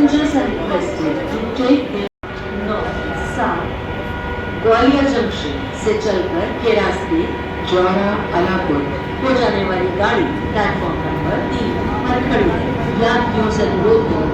Passengers are requested to take their north, south, Gwalior junction से चलकर के रास्ते जौरा अलापुर को जाने वाली गाड़ी प्लेटफॉर्म नंबर 3 पर खड़ी है। यात्रियों से अनुरोध है